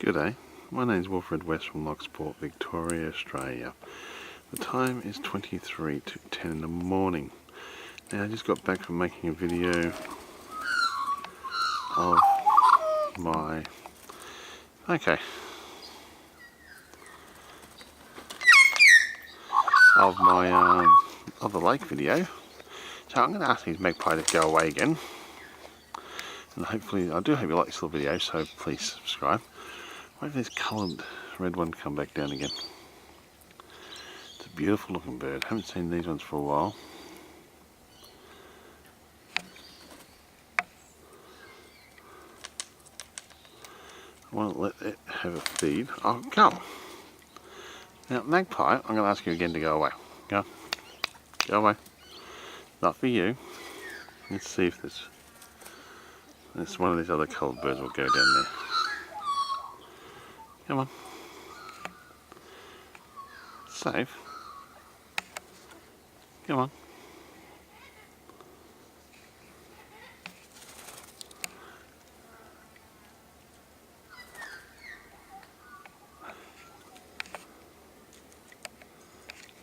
G'day, my name is Wilfred West from Loch, Victoria, Australia. The time is 23 to 10 in the morning. Now I just got back from making a video of my of the lake video. So I'm going to ask these magpie to go away again, and hopefully I do hope you like this little video, so please subscribe. Wait for this coloured red one to come back down again. It's a beautiful looking bird. Haven't seen these ones for a while. I want to let it have a feed. Oh, come! Now, magpie, I'm going to ask you again to go away. Go. Go away. Not for you. Let's see if this one of these other coloured birds will go down there. Come on. Safe. Come on.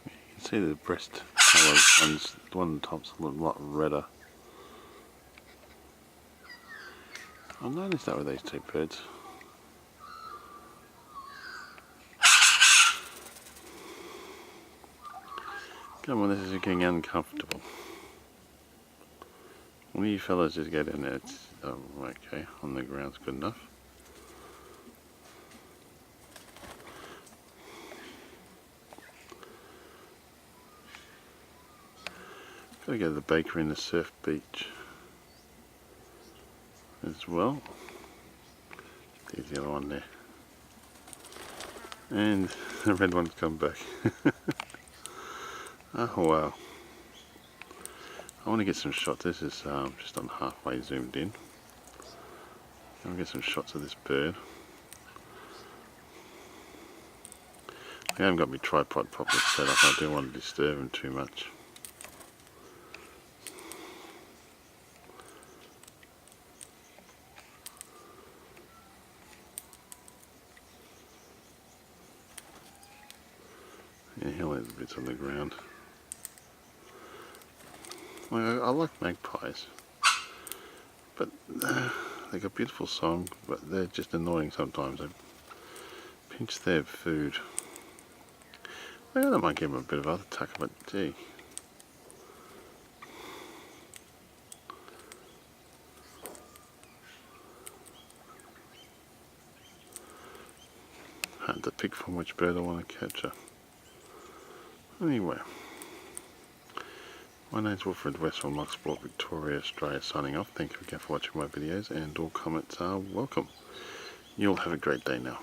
You can see the breast colour ones, the one on the top's a lot redder. I noticed that with these two birds. Come on, this is getting uncomfortable. One of you fellas just go down there. It's, oh, okay, on the ground's good enough. Gotta go to the bakery and the surf beach as well. There's the other one there. And the red one's come back. Oh wow. I want to get some shots. This is just on halfway zoomed in. I want to get some shots of this bird. I haven't got my tripod properly set up. I don't want to disturb him too much. Yeah, he'll have bits on the ground. I like magpies, but they got beautiful song, but they're just annoying sometimes. They pinch their food. I don't mind giving them a bit of other tucker, but gee. Hard to pick from which bird I want to capture. Anyway. My name is Wilfred West from Loch, Victoria, Australia, signing off. Thank you again for watching my videos, and all comments are welcome. You'll have a great day now.